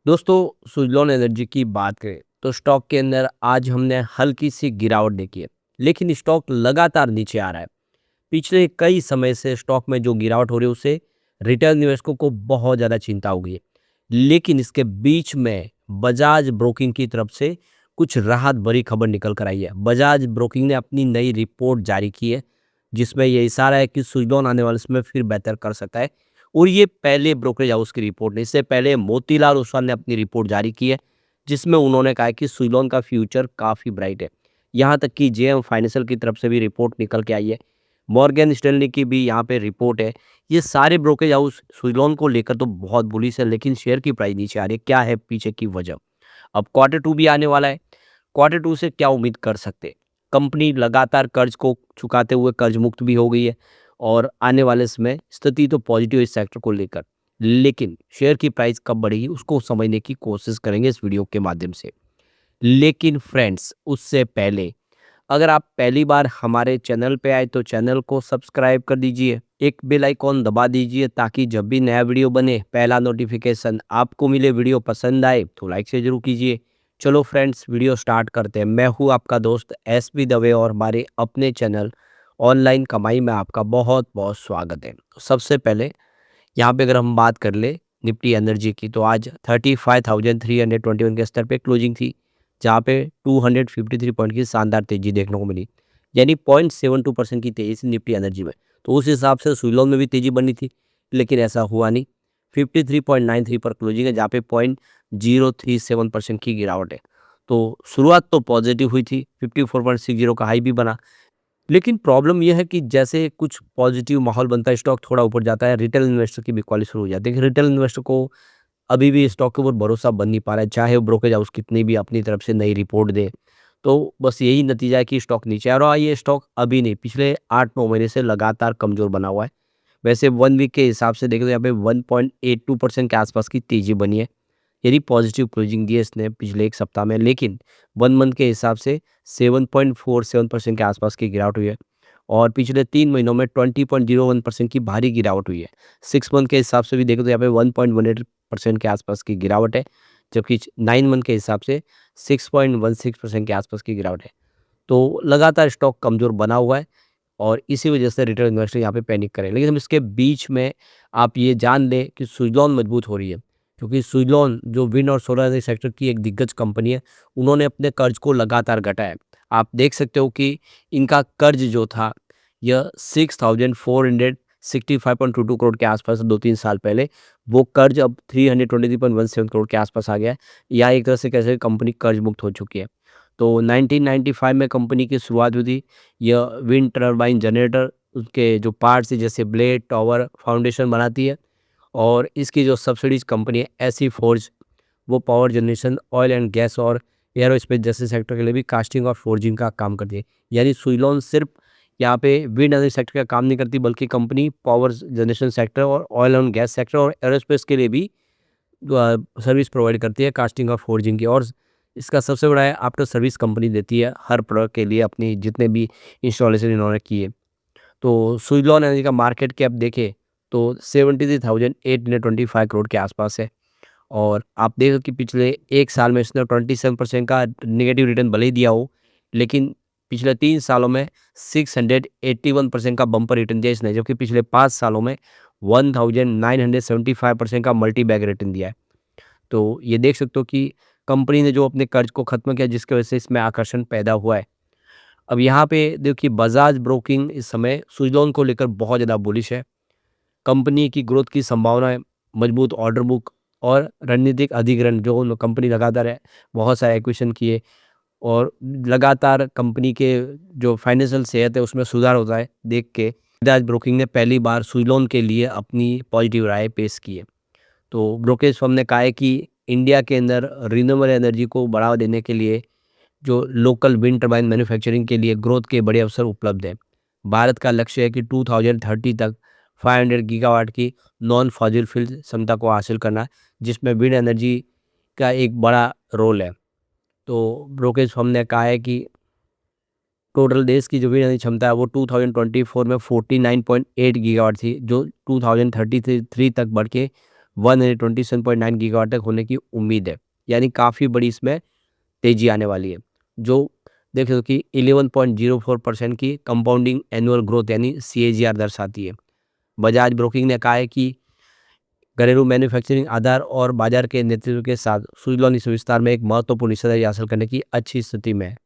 दोस्तों सुज़लॉन एनर्जी की बात करें तो स्टॉक के अंदर आज हमने हल्की सी गिरावट देखी है। लेकिन स्टॉक लगातार नीचे आ रहा है। पिछले कई समय से स्टॉक में जो गिरावट हो रही है उससे रिटेल निवेशकों को बहुत ज़्यादा चिंता हो गई है। लेकिन इसके बीच में बजाज ब्रोकिंग की तरफ से कुछ राहत भरी खबर निकल कर आई है। बजाज ब्रोकिंग ने अपनी नई रिपोर्ट जारी की है, जिसमें ये इशारा है कि सुज़लॉन आने वाले समय फिर बेहतर कर सकता है। और ये पहले ब्रोकरेज हाउस की रिपोर्ट नहीं, इससे पहले मोतीलाल ओसवाल ने अपनी रिपोर्ट जारी की है, जिसमें उन्होंने कहा है कि सुज़लॉन का फ्यूचर काफ़ी ब्राइट है। यहाँ तक कि जेएम फाइनेंशियल की तरफ से भी रिपोर्ट निकल के आई है। मॉर्गन स्टैनली की भी यहाँ पे रिपोर्ट है। ये सारे ब्रोकरेज हाउस सुज़लॉन को लेकर तो बहुत बुलिश है, लेकिन शेयर की प्राइस नीचे आ रही है। क्या है पीछे की वजह? अब क्वार्टर 2 भी आने वाला है। क्वार्टर 2 से क्या उम्मीद कर सकते हैं? कंपनी लगातार कर्ज को चुकाते हुए कर्ज मुक्त भी हो गई है और आने वाले समय स्थिति तो पॉजिटिव है इस सेक्टर को लेकर। लेकिन शेयर की प्राइस कब बढ़ेगी उसको समझने की कोशिश करेंगे इस वीडियो के माध्यम से। लेकिन फ्रेंड्स उससे पहले अगर आप पहली बार हमारे चैनल पे आए तो चैनल को सब्सक्राइब कर दीजिए, एक बेल आइकॉन दबा दीजिए ताकि जब भी नया वीडियो बने पहला नोटिफिकेशन आपको मिले। वीडियो पसंद आए तो लाइक से जरूर कीजिए। चलो फ्रेंड्स वीडियो स्टार्ट करते हैं। मैं हूँ आपका दोस्त एसपी दवे और हमारे अपने चैनल ऑनलाइन कमाई में आपका बहुत बहुत स्वागत है। सबसे पहले यहाँ पे अगर हम बात कर ले निफ्टी एनर्जी की तो आज 35,321 के स्तर पे क्लोजिंग थी, जहाँ पे 253 पॉइंट की शानदार तेजी देखने को मिली, यानी 0.72% की तेजी से निफ्टी एनर्जी में। तो उस हिसाब से सुइलोन में भी तेजी बनी थी, लेकिन ऐसा हुआ नहीं। 53.93 पर क्लोजिंग है, जहाँ पे 0.037% की गिरावट है। तो शुरुआत तो पॉजिटिव हुई थी, 54.60 का हाई भी बना। लेकिन प्रॉब्लम ये है कि जैसे कुछ पॉजिटिव माहौल बनता है, स्टॉक थोड़ा ऊपर जाता है, रिटेल इन्वेस्टर की बिकवाली शुरू हो जाती है कि रिटेल इन्वेस्टर को अभी भी स्टॉक के ऊपर भरोसा बन नहीं पा रहा है, चाहे वो ब्रोकरेज हाउस कितनी भी अपनी तरफ से नई रिपोर्ट दे। तो बस यही नतीजा है कि स्टॉक नीचे आ रहा है। ये स्टॉक अभी नहीं, पिछले 8-9 महीने से लगातार कमज़ोर बना हुआ है। वैसे 1 वीक के हिसाब से देखें तो यहाँ पे 1.82% के आसपास की तेज़ी बनी है। यानी पॉजिटिव क्लोजिंग दी है इसने पिछले 1 सप्ताह में, लेकिन 1 मंथ के हिसाब से 7.47% के आसपास की गिरावट हुई है और पिछले 3 महीनों में 20.01% की भारी गिरावट हुई है। 6 मंथ के हिसाब से भी देखें तो यहाँ पे 1.18% के आसपास की गिरावट है, जबकि 9 मंथ के हिसाब से 6.16% के आसपास की गिरावट है। तो लगातार स्टॉक कमज़ोर बना हुआ है और इसी वजह से रिटेल इन्वेस्टर यहाँ पे पैनिक करें। लेकिन हम इसके बीच में आप ये जान लें कि सुज़लॉन मजबूत हो रही है, क्योंकि सुज़लॉन जो विंड और सोलर एनर्जी सेक्टर की एक दिग्गज कंपनी है, उन्होंने अपने कर्ज को लगातार घटाया है। आप देख सकते हो कि इनका कर्ज जो था यह 6465.22 करोड़ के आसपास 2-3 साल पहले, वो कर्ज अब 323.17 करोड़ के आसपास आ गया है। या एक तरह से कह सकते हैं कंपनी कर्ज मुक्त हो चुकी है। तो 1995 में कंपनी की शुरुआत हुई थी। यह विंड टर्बाइन जनरेटर उसके जो पार्ट्स हैं जैसे ब्लेड, टॉवर, फाउंडेशन बनाती है और इसकी जो सब्सिडीज़ कंपनी है एसी फोर्ज, वो power generation, oil and gas और एयरोस्पेस जैसे सेक्टर के लिए भी कास्टिंग और फोर्जिंग का काम करती है। यानी सुइलॉन सिर्फ यहाँ पे विंड एनर्जी सेक्टर का काम नहीं करती, बल्कि कंपनी पावर जनरेशन सेक्टर और ऑयल एंड गैस सेक्टर और एयरोस्पेस के लिए भी सर्विस प्रोवाइड करती है कास्टिंग और फोर्जिंग की। और इसका सबसे बड़ा है आफ्टर सर्विस कंपनी देती है हर प्रोडक्ट के लिए अपनी जितने भी इंस्टॉलेशन इन्होंने किए। तो सुइलॉन एनर्जी का मार्केट कैप देखें तो 73,825 करोड़ के आसपास है और आप देखो कि पिछले 1 साल में इसने 27% का नेगेटिव रिटर्न भले ही दिया हो, लेकिन पिछले 3 सालों में 681% का बम्पर रिटर्न दिया इसने, जबकि पिछले 5 सालों में 1975% का मल्टी बैग रिटर्न दिया है। तो ये देख सकते हो कि कंपनी ने जो अपने कर्ज को खत्म किया, जिसकी वजह से इसमें आकर्षण पैदा हुआ है। अब यहाँ पे देखिए बजाज ब्रोकिंग इस समय सुज़लॉन को लेकर बहुत ज़्यादा बुलिश है। कंपनी की ग्रोथ की संभावनाएँ, मजबूत ऑर्डर बुक और रणनीतिक अधिग्रहण जो उन कंपनी लगातार है, बहुत सारे एक्विजिशन किए और लगातार कंपनी के जो फाइनेंशियल सेहत है उसमें सुधार होता है देख के बजाज ब्रोकिंग ने पहली बार सुज़लॉन के लिए अपनी पॉजिटिव राय पेश की है। तो ब्रोकरेज फर्म ने कहा है कि इंडिया के अंदर रिन्यूएबल एनर्जी को बढ़ावा देने के लिए जो लोकल विंड टर्बाइन मैन्युफैक्चरिंग के लिए ग्रोथ के बड़े अवसर उपलब्ध हैं। भारत का लक्ष्य है कि 2030 तक 500 गीगावाट की नॉन फॉसिल फ्यूल क्षमता को हासिल करना, जिसमें विंड एनर्जी का एक बड़ा रोल है। तो ब्रोकरेज फर्म ने कहा है कि टोटल देश की जो विंड एनर्जी क्षमता है वो 2024 में 49.8 गीगावाट थी, जो 2033 तक बढ़ के 127.9 गीगावाट तक होने की उम्मीद है, यानी काफ़ी बड़ी इसमें तेजी आने वाली है, जो देख लो कि 11.04% की कंपाउंडिंग एनुअल ग्रोथ यानी CAGR दर्शाती है। बजाज ब्रोकिंग ने कहा है कि घरेलू मैन्युफैक्चरिंग आधार और बाजार के नेतृत्व के साथ सुज़लोन इस विस्तार में एक महत्वपूर्ण हिस्सेदारी हासिल करने की अच्छी स्थिति में है।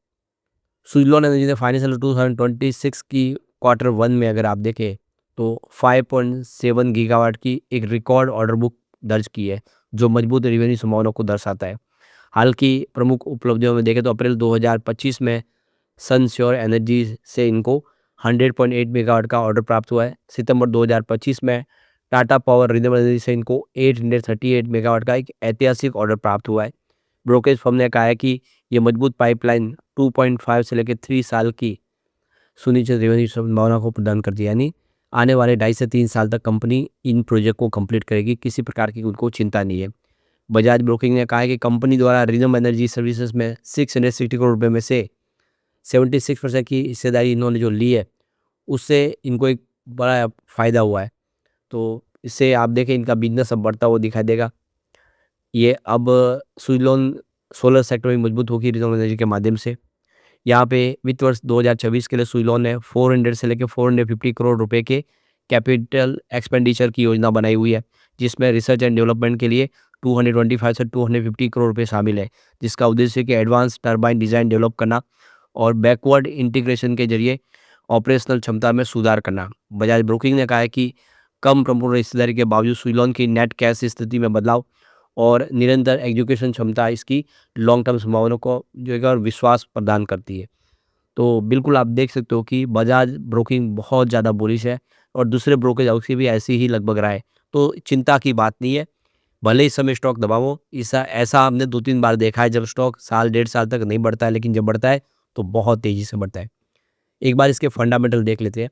सुज़लोन एनर्जी ने फाइनेंशियल 2026 की क्वार्टर वन में अगर आप देखें तो 5.7 गीगावाट की एक रिकॉर्ड ऑर्डर बुक दर्ज की है, जो मजबूत रेवेन्यू संभावना को दर्शाता है। हाल की प्रमुख उपलब्धियों में देखें तो अप्रैल 2025 में सनश्योर एनर्जी से इनको 100.8 मेगावाट का ऑर्डर प्राप्त हुआ है। सितंबर 2025 में टाटा पावर रिन्यूएबल एनर्जी से इनको 838 मेगावाट का एक ऐतिहासिक ऑर्डर प्राप्त हुआ है। ब्रोकरेज फर्म ने कहा है कि ये मजबूत पाइपलाइन 2.5 से लेकर 3 साल की सुनिश्चित रेवेन्यू संभावना को प्रदान करती है, यानी आने वाले 2.5 से 3 साल तक कंपनी इन प्रोजेक्ट को कंप्लीट करेगी, किसी प्रकार की उनको चिंता नहीं है। बजाज ब्रोकिंग ने कहा है कि कंपनी द्वारा रिन्यूएबल एनर्जी सर्विसेज में 660 करोड़ रुपए में से 76% की हिस्सेदारी इन्होंने जो ली है, उससे इनको एक बड़ा फ़ायदा हुआ है। तो इससे आप देखें इनका बिज़नेस अब बढ़ता हुआ दिखाई देगा। ये अब सुज़लोन सोलर सेक्टर में मजबूत होगी रिन्यूएबल एनर्जी के माध्यम से। यहाँ पे वित्त वर्ष 2026 के लिए सुज़लोन ने 400 से लेकर 450 करोड़ रुपए के कैपिटल एक्सपेंडिचर की योजना बनाई हुई है, जिसमें रिसर्च एंड डेवलपमेंट के लिए 225 से 250 करोड़ रुपए शामिल है, जिसका उद्देश्य है कि एडवांस टरबाइन डिज़ाइन डेवलप करना और बैकवर्ड इंटीग्रेशन के जरिए ऑपरेशनल क्षमता में सुधार करना। बजाज ब्रोकिंग ने कहा है कि कम प्रमुख हिस्सेदारी के बावजूद सुज़लोन की नेट कैश स्थिति में बदलाव और निरंतर एग्जीक्यूशन क्षमता इसकी लॉन्ग टर्म संभावना को जो है और विश्वास प्रदान करती है। तो बिल्कुल आप देख सकते हो कि बजाज ब्रोकिंग बहुत ज़्यादा बुलिश है और दूसरे ब्रोकरेज हाउस की भी ऐसी ही लगभग राय है। तो चिंता की बात नहीं है, भले इस समय स्टॉक दबाओ, ऐसा ऐसा हमने 2-3 बार देखा है जब स्टॉक साल डेढ़ साल तक नहीं बढ़ता है, लेकिन जब बढ़ता है तो बहुत तेज़ी से बढ़ता है। एक बार इसके फंडामेंटल देख लेते हैं।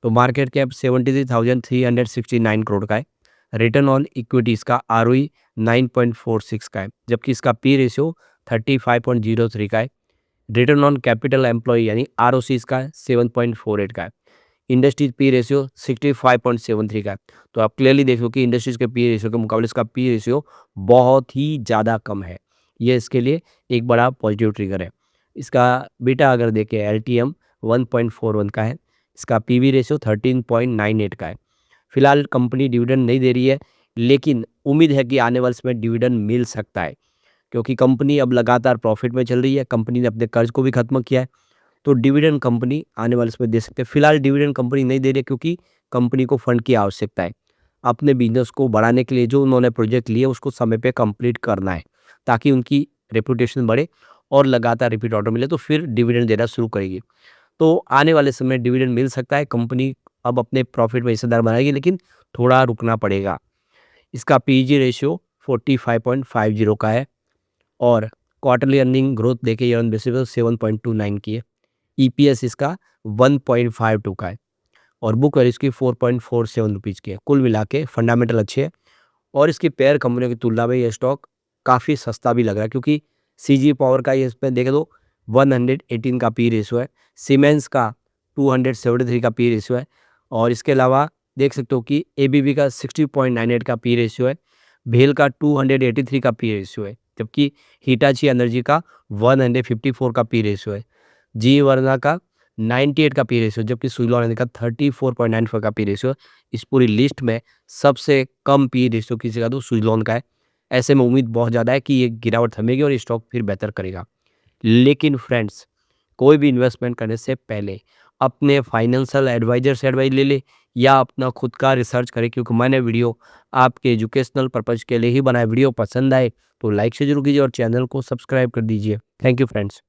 तो मार्केट कैप 73,369 करोड़ का है। रिटर्न ऑन इक्विटी इसका आरओई 9.46 का है, जबकि इसका पी रेशियो 35.03 का है। रिटर्न ऑन कैपिटल एम्प्लॉय यानी आरओसी इसका 7.48 का है। इंडस्ट्रीज पी रेशियो 65.73 का है। तो आप क्लियरली देख लो कि इंडस्ट्रीज के पी रेशियो के मुकाबले इसका पी रेशियो बहुत ही ज़्यादा कम है। ये इसके लिए एक बड़ा पॉजिटिव ट्रिगर है। इसका बीटा अगर देखें एलटीएम 1.41 का है। इसका पीवी रेशियो 13.98 का है। फिलहाल कंपनी डिविडेंड नहीं दे रही है, लेकिन उम्मीद है कि आने वाले समय डिविडेंड मिल सकता है, क्योंकि कंपनी अब लगातार प्रॉफिट में चल रही है। कंपनी ने अपने कर्ज को भी खत्म किया है, तो डिविडेंड कंपनी आने वाले समय दे सकते हैं। फिलहाल डिविडेंड कंपनी नहीं दे रही है, क्योंकि कंपनी को फंड की आवश्यकता है। अपने बिजनेस को बढ़ाने के लिए जो उन्होंने प्रोजेक्ट लिए उसको समय पे कंप्लीट करना है, ताकि उनकी रेपुटेशन बढ़े और लगातार रिपीट ऑर्डर मिले, तो फिर डिविडेंड देना शुरू करेगी। तो आने वाले समय डिविडेंड मिल सकता है। कंपनी अब अपने प्रॉफिट में हिस्सेदार बनाएगी, लेकिन थोड़ा रुकना पड़ेगा। इसका पीजी रेशियो 45.50 का है और क्वार्टरली अर्निंग ग्रोथ देखे ईयर ऑन बेसिस पर 7.29 की है। ईपीएस इसका 1.52 का है और बुक वैल्यू इसकी 4.47 रुपीज़ की है। कुल मिला के फंडामेंटल अच्छे है और इसकी पेयर कंपनियों की तुलना में ये स्टॉक काफ़ी सस्ता भी लग रहा है, क्योंकि सीजी पावर का ये इसमें देखे तो 118 का पी रेशियो है, सीमेंस का 273 का पी रेशियो है और इसके अलावा देख सकते हो कि एबीबी का 60.98 का पी रेशियो है, भेल का 283 का पी रेशियो है, जबकि हिटाची एनर्जी का 154 का पी रेशियो है, जी वर्ना का 98 का पी रेशियो, जबकि सुज़लोन एनर्जी का 34.94 का पी रेशियो। इस पूरी लिस्ट में सबसे कम पी रेशियो किसी का तो सुज़लोन का है। ऐसे में उम्मीद बहुत ज़्यादा है कि ये गिरावट थमेगी और ये स्टॉक फिर बेहतर करेगा। लेकिन फ्रेंड्स, कोई भी इन्वेस्टमेंट करने से पहले अपने फाइनेंशियल एडवाइजर से एडवाइस ले ले या अपना खुद का रिसर्च करें, क्योंकि मैंने वीडियो आपके एजुकेशनल पर्पज़ के लिए ही बनाया। वीडियो पसंद आए तो लाइक से जरूर कीजिए और चैनल को सब्सक्राइब कर दीजिए। Thank you friends.